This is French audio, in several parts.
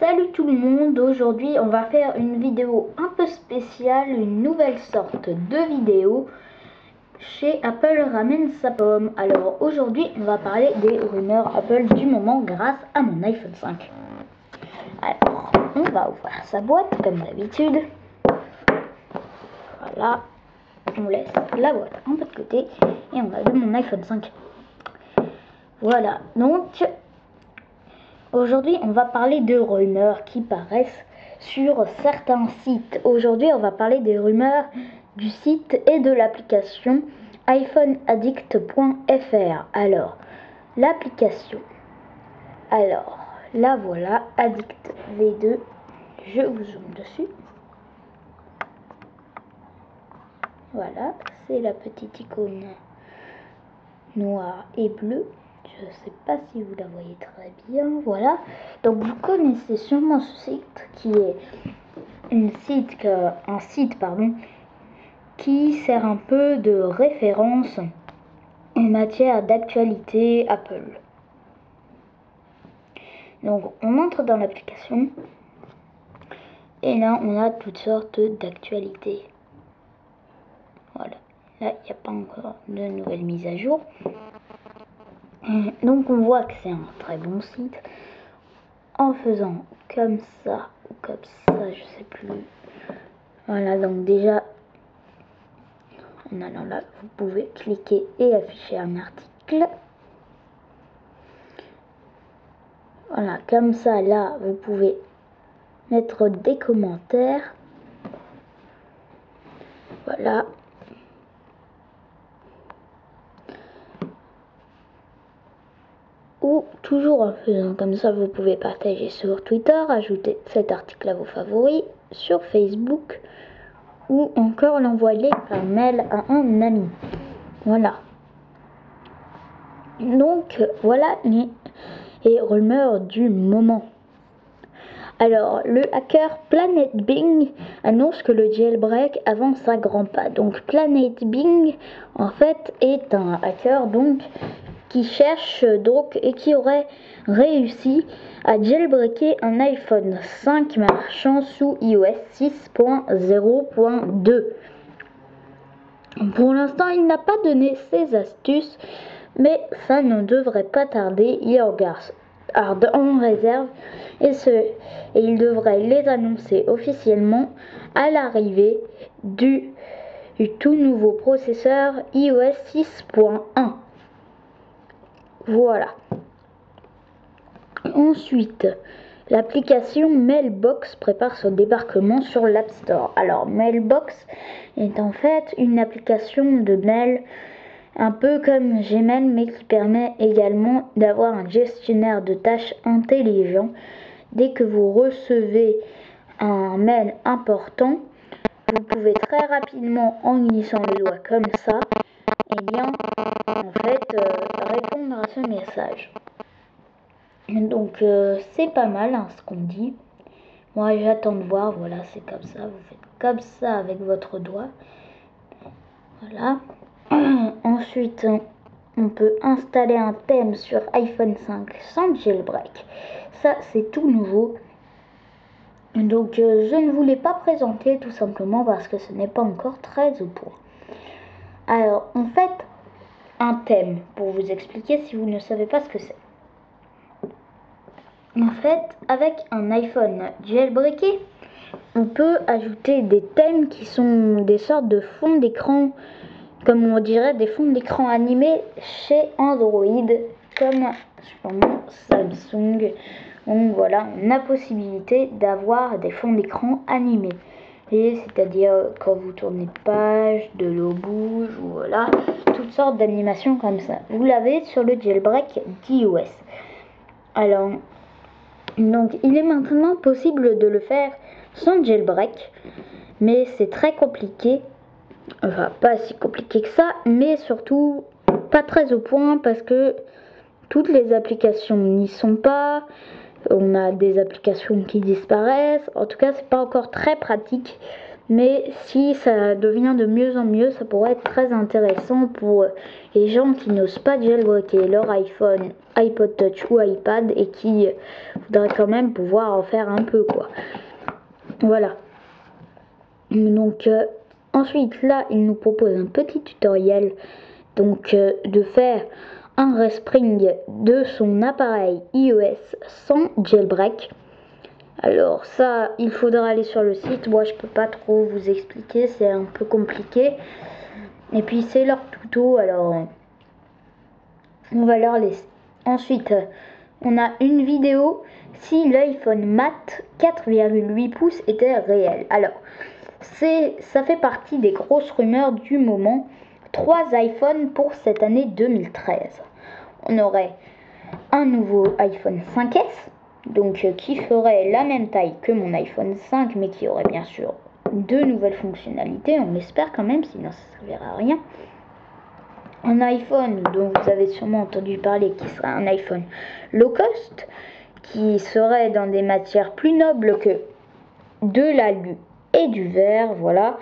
Salut tout le monde, aujourd'hui on va faire une vidéo un peu spéciale, une nouvelle sorte de vidéo chez Apple ramène sa pomme. Alors aujourd'hui on va parler des rumeurs Apple du moment grâce à mon iPhone 5. Alors on va ouvrir sa boîte comme d'habitude. Voilà, on laisse la boîte un peu de côté et on va de mon iPhone 5. Voilà, donc aujourd'hui, on va parler de rumeurs qui paraissent sur certains sites. Aujourd'hui, on va parler des rumeurs du site et de l'application iPhoneaddict.fr. Alors, l'application. Alors, la voilà, Addict V2. Je vous zoome dessus. Voilà, c'est la petite icône noire et bleue. Je ne sais pas si vous la voyez très bien. Voilà. Donc vous connaissez sûrement ce site qui est un site qui sert un peu de référence en matière d'actualité Apple. Donc on entre dans l'application et là on a toutes sortes d'actualités. Voilà. Là il n'y a pas encore de nouvelles mises à jour. Donc on voit que c'est un très bon site. En faisant comme ça ou comme ça, je sais plus. Voilà, donc déjà en allant là, vous pouvez cliquer et afficher un article. Voilà, comme ça là, vous pouvez mettre des commentaires. Voilà. Ou toujours en faisant comme ça, vous pouvez partager sur Twitter, ajouter cet article à vos favoris, sur Facebook, ou encore l'envoyer par mail à un ami. Voilà. Donc voilà les rumeurs du moment. Alors, le hacker Planet Bing annonce que le jailbreak avance un grand pas. Donc, Planet Bing, en fait, est un hacker donc qui cherche donc et qui aurait réussi à jailbreaker un iPhone 5 marchant sous iOS 6.0.2. Pour l'instant, il n'a pas donné ses astuces, mais ça ne devrait pas tarder. Il regarde en réserve et il devrait les annoncer officiellement à l'arrivée du tout nouveau processeur iOS 6.1. Voilà. Ensuite, l'application Mailbox prépare son débarquement sur l'App Store. Alors, Mailbox est en fait une application de mail un peu comme Gmail, mais qui permet également d'avoir un gestionnaire de tâches intelligent. Dès que vous recevez un mail important, vous pouvez très rapidement, en glissant les doigts comme ça, répondre à ce message. Donc c'est pas mal hein, ce qu'on dit. Moi j'attends de voir. Voilà, c'est comme ça. Vous faites comme ça avec votre doigt. Voilà. Ensuite, on peut installer un thème sur iPhone 5 sans jailbreak. Ça, c'est tout nouveau. Donc, je ne vous l'ai pas présenté tout simplement parce que ce n'est pas encore très au point. Alors, en fait, un thème, pour vous expliquer si vous ne savez pas ce que c'est. En fait, avec un iPhone jailbreaké, on peut ajouter des thèmes qui sont des sortes de fonds d'écran, comme on dirait des fonds d'écran animés chez Android, comme Samsung. Donc voilà, on a possibilité d'avoir des fonds d'écran animés. Et c'est-à-dire quand vous tournez de page, de l'eau bouge, ou voilà, toutes sortes d'animations comme ça. Vous l'avez sur le jailbreak d'iOS. Alors, donc il est maintenant possible de le faire sans jailbreak, mais c'est très compliqué. Enfin, pas si compliqué que ça, mais surtout pas très au point parce que toutes les applications n'y sont pas. On a des applications qui disparaissent. En tout cas, c'est pas encore très pratique. Mais si ça devient de mieux en mieux, ça pourrait être très intéressant pour les gens qui n'osent pas jailbreaker leur iPhone, iPod Touch ou iPad et qui voudraient quand même pouvoir en faire un peu, quoi. Voilà. Donc ensuite là, il nous propose un petit tutoriel donc de faire un respring de son appareil iOS sans jailbreak. Alors ça, il faudra aller sur le site. Moi, je peux pas trop vous expliquer, c'est un peu compliqué. Et puis c'est leur tuto, alors on va leur laisser. Ensuite, on a une vidéo si l'iPhone Mat 4,8 pouces était réel. Alors, ça fait partie des grosses rumeurs du moment. 3 iPhones pour cette année 2013. On aurait un nouveau iPhone 5S, donc qui ferait la même taille que mon iPhone 5, mais qui aurait bien sûr de nouvelles fonctionnalités, on l'espère quand même, sinon ça ne servira à rien. Un iPhone dont vous avez sûrement entendu parler, qui serait un iPhone low cost, qui serait dans des matières plus nobles que de l'alu et du verre, voilà,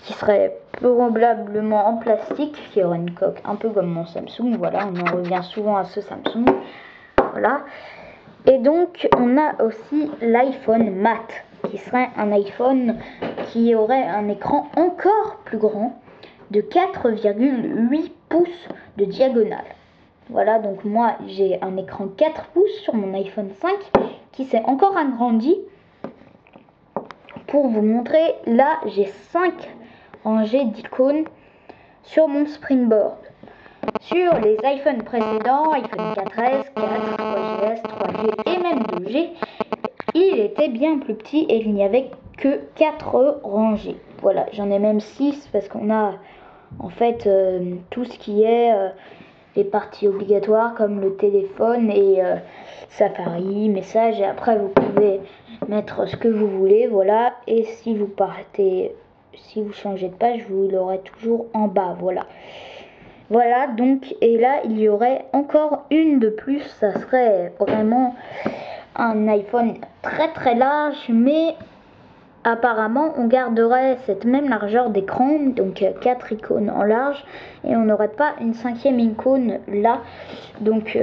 qui serait probablement en plastique, qui aurait une coque un peu comme mon Samsung, voilà, on en revient souvent à ce Samsung, voilà. Et donc on a aussi l'iPhone Mat, qui serait un iPhone qui aurait un écran encore plus grand, de 4,8 pouces de diagonale. Voilà, donc moi j'ai un écran 4 pouces sur mon iPhone 5 qui s'est encore agrandi. Pour vous montrer, là j'ai 5 rangées d'icônes sur mon Springboard. Sur les iPhones précédents, iPhone 4S, 4, 3GS, 3G et même 2G, il était bien plus petit et il n'y avait que 4 rangées. Voilà, j'en ai même 6 parce qu'on a en fait tout ce qui est les parties obligatoires comme le téléphone et Safari, messages, et après vous pouvez mettre ce que vous voulez, voilà, et si vous changez de page, vous l'aurez toujours en bas, voilà. Voilà, donc, et là, il y aurait encore une de plus, ça serait vraiment un iPhone très très large, mais apparemment, on garderait cette même largeur d'écran, donc 4 icônes en large, et on n'aurait pas une 5e icône là, donc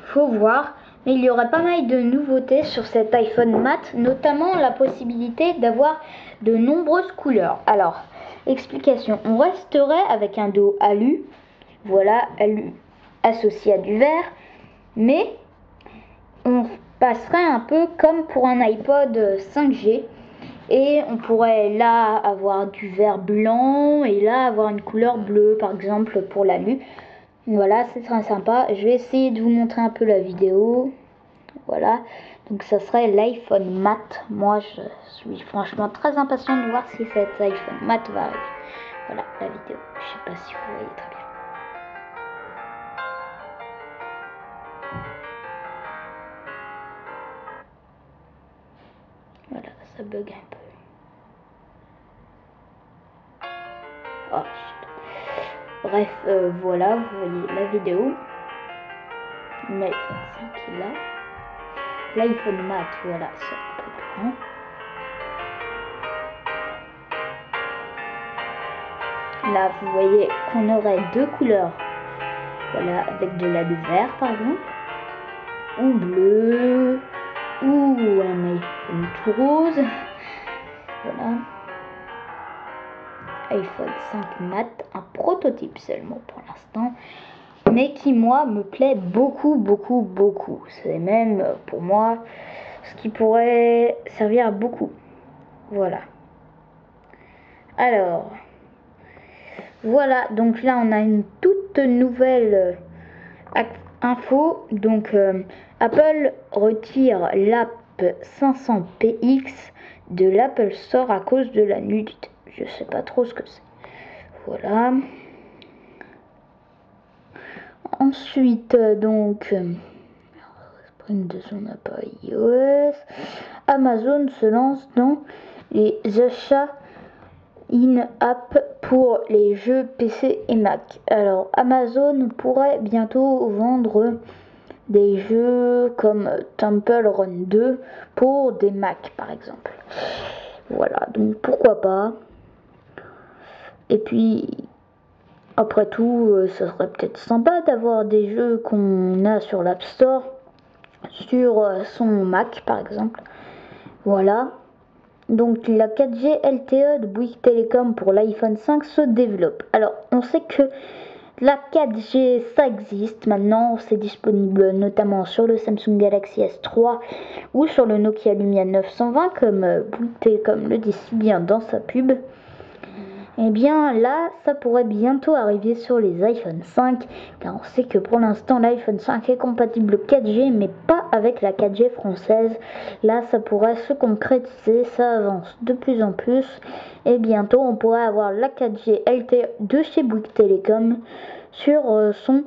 faut voir. Mais il y aurait pas mal de nouveautés sur cet iPhone Mat, notamment la possibilité d'avoir de nombreuses couleurs. Alors, explication, on resterait avec un dos alu, voilà, alu associé à du vert, mais on passerait un peu comme pour un iPod 5G, et on pourrait là avoir du vert blanc et là avoir une couleur bleue par exemple pour l'alu. Voilà, c'est très sympa. Je vais essayer de vous montrer un peu la vidéo. Voilà, donc ça serait l'iPhone Mat. Moi je suis franchement très impatient de voir si cet iPhone Mat va arriver. Voilà la vidéo, je sais pas si vous voyez très bien. Voilà, ça bug un peu. Oh, shit. Bref, voilà, vous voyez la vidéo. L'iPhone 5 est là. L'iPhone Mat, voilà, c'est un peu plus grand. Là, vous voyez qu'on aurait 2 couleurs. Voilà, avec de l'alu vert par exemple, ou bleu, ou un iPhone tout rose. Voilà. iPhone 5 Mat, un prototype seulement pour l'instant, mais qui moi me plaît beaucoup beaucoup beaucoup. C'est même pour moi ce qui pourrait servir à beaucoup. Voilà. Alors voilà, donc là on a une toute nouvelle info. Donc Apple retire l'app 500px de l'Apple Store à cause de la nudité. Je sais pas trop ce que c'est. Voilà. Ensuite, donc, sprint de son appareil iOS. Amazon se lance dans les achats in-app pour les jeux PC et Mac. Alors, Amazon pourrait bientôt vendre des jeux comme Temple Run 2 pour des Mac, par exemple. Voilà, donc pourquoi pas. Et puis, après tout, ça serait peut-être sympa d'avoir des jeux qu'on a sur l'App Store, sur son Mac par exemple. Voilà. Donc la 4G LTE de Bouygues Telecom pour l'iPhone 5 se développe. Alors, on sait que la 4G, ça existe maintenant, c'est disponible notamment sur le Samsung Galaxy S3 ou sur le Nokia Lumia 920, comme Bouygues Telecom le dit si bien dans sa pub. Et bien là, ça pourrait bientôt arriver sur les iPhone 5, car on sait que pour l'instant l'iPhone 5 est compatible 4G, mais pas avec la 4G française. Là, ça pourrait se concrétiser, ça avance de plus en plus, et bientôt on pourrait avoir la 4G LTE de chez Bouygues Telecom sur son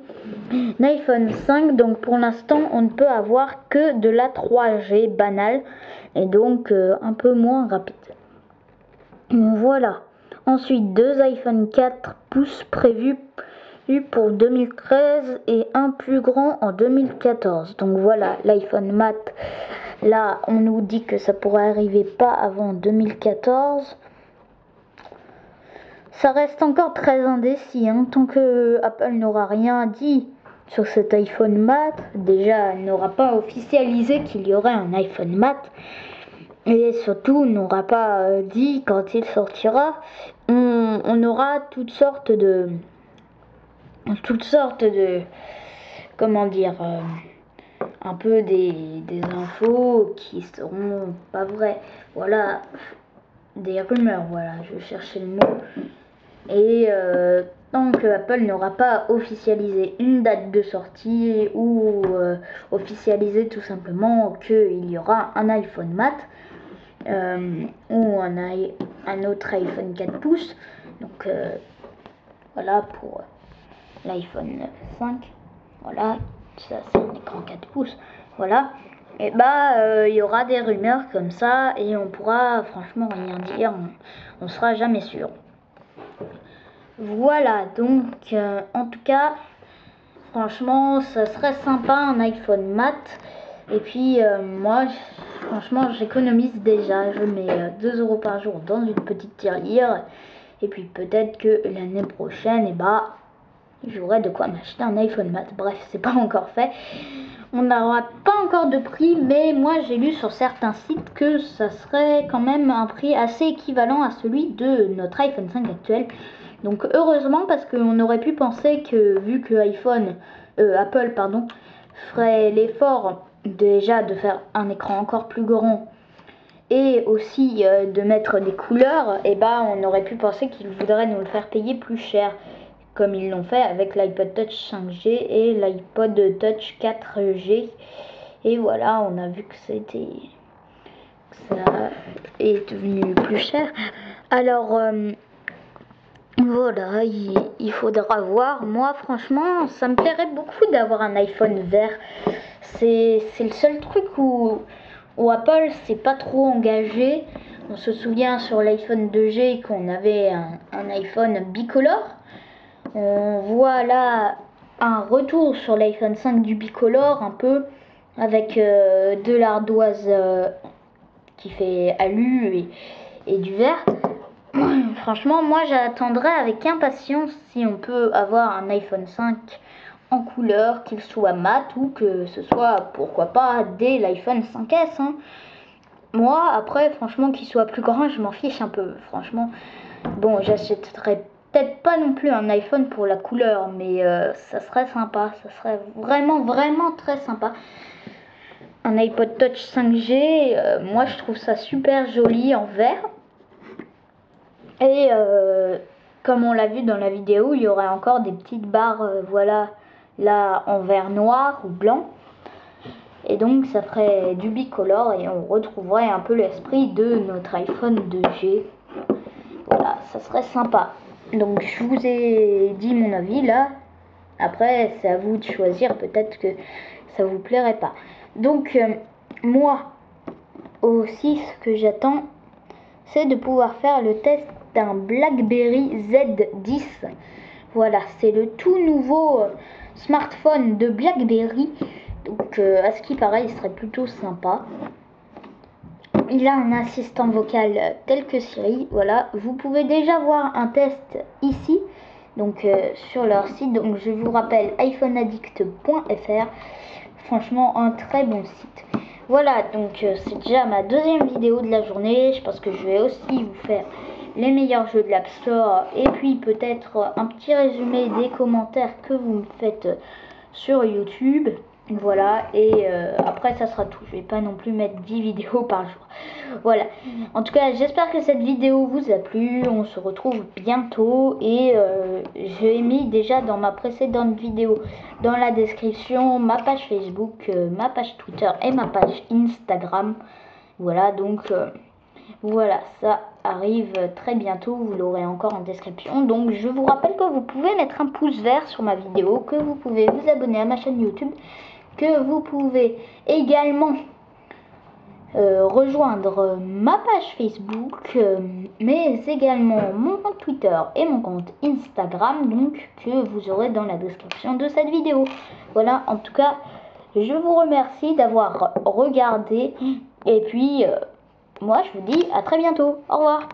iPhone 5. Donc pour l'instant, on ne peut avoir que de la 3G banale, et donc un peu moins rapide. Voilà. Ensuite, 2 iPhone 4 pouces prévus pour 2013 et un plus grand en 2014. Donc voilà, l'iPhone Mat, là, on nous dit que ça pourrait arriver pas avant 2014. Ça reste encore très indécis, hein, tant que Apple n'aura rien dit sur cet iPhone Mat. Déjà, elle n'aura pas officialisé qu'il y aurait un iPhone Mat. Et surtout, n'aura pas dit quand il sortira. On aura toutes sortes de, comment dire, un peu des infos qui seront pas vraies. Voilà, des rumeurs. Voilà, je cherchais le mot. Et tant que Apple n'aura pas officialisé une date de sortie ou officialisé tout simplement qu'il y aura un iPhone Mat. Ou un autre iPhone 4 pouces. Donc voilà pour l'iPhone 5. Voilà, ça c'est un écran 4 pouces. Voilà. Et bah il y aura des rumeurs comme ça et on pourra franchement rien dire. On sera jamais sûr. Voilà, donc en tout cas, franchement, ça serait sympa un iPhone mat. Et puis moi, franchement, j'économise déjà. Je mets 2 € par jour dans une petite tirelire. Et puis peut-être que l'année prochaine, j'aurai de quoi m'acheter un iPhone mat. Bref, c'est pas encore fait. On n'aura pas encore de prix, mais moi j'ai lu sur certains sites que ça serait quand même un prix assez équivalent à celui de notre iPhone 5 actuel. Donc heureusement, parce qu'on aurait pu penser que vu que Apple ferait l'effort déjà de faire un écran encore plus grand et aussi de mettre des couleurs, et on aurait pu penser qu'ils voudraient nous le faire payer plus cher, comme ils l'ont fait avec l'iPod Touch 5G et l'iPod Touch 4G. Et voilà, on a vu que ça est devenu plus cher. Alors voilà, il faudra voir. Moi franchement, ça me plairait beaucoup d'avoir un iPhone vert. C'est le seul truc où Apple s'est pas trop engagé. On se souvient sur l'iPhone 2G qu'on avait un iPhone bicolore. On voit là un retour sur l'iPhone 5 du bicolore, un peu avec de l'ardoise qui fait alu et du vert. Franchement, moi j'attendrai avec impatience si on peut avoir un iPhone 5 en couleur, qu'il soit mat ou que ce soit, pourquoi pas, dès l'iPhone 5S. Hein. Moi, après, franchement, qu'il soit plus grand, je m'en fiche un peu. Franchement, bon, j'achèterais peut-être pas non plus un iPhone pour la couleur, mais ça serait sympa. Ça serait vraiment, vraiment très sympa. Un iPod Touch 5G, moi je trouve ça super joli en vert. Et comme on l'a vu dans la vidéo, il y aurait encore des petites barres, voilà, là en vert noir ou blanc. Et donc ça ferait du bicolore et on retrouverait un peu l'esprit de notre iPhone 2G. Voilà, ça serait sympa. Donc je vous ai dit mon avis là. Après, c'est à vous de choisir, peut-être que ça vous plairait pas. Donc moi aussi, ce que j'attends, c'est de pouvoir faire le test d'un BlackBerry Z10. Voilà, c'est le tout nouveau smartphone de BlackBerry. Donc à ce qui paraît, il serait plutôt sympa. il a un assistant vocal tel que Siri. Voilà, vous pouvez déjà voir un test ici, donc sur leur site. Donc je vous rappelle iPhoneaddict.fr. Franchement, un très bon site. Voilà, donc c'est déjà ma deuxième vidéo de la journée. Je pense que je vais aussi vous faire les meilleurs jeux de l'App Store et puis peut-être un petit résumé des commentaires que vous me faites sur YouTube. Voilà, et après ça sera tout. Je vais pas non plus mettre 10 vidéos par jour. Voilà, en tout cas j'espère que cette vidéo vous a plu. On se retrouve bientôt, et j'ai mis déjà dans ma précédente vidéo dans la description ma page Facebook, ma page Twitter et ma page Instagram. Voilà, donc voilà, ça arrive très bientôt, vous l'aurez encore en description. Donc je vous rappelle que vous pouvez mettre un pouce vert sur ma vidéo, que vous pouvez vous abonner à ma chaîne YouTube, que vous pouvez également rejoindre ma page Facebook, mais également mon compte Twitter et mon compte Instagram, donc que vous aurez dans la description de cette vidéo. Voilà, en tout cas, je vous remercie d'avoir regardé, et puis moi je vous dis à très bientôt. Au revoir.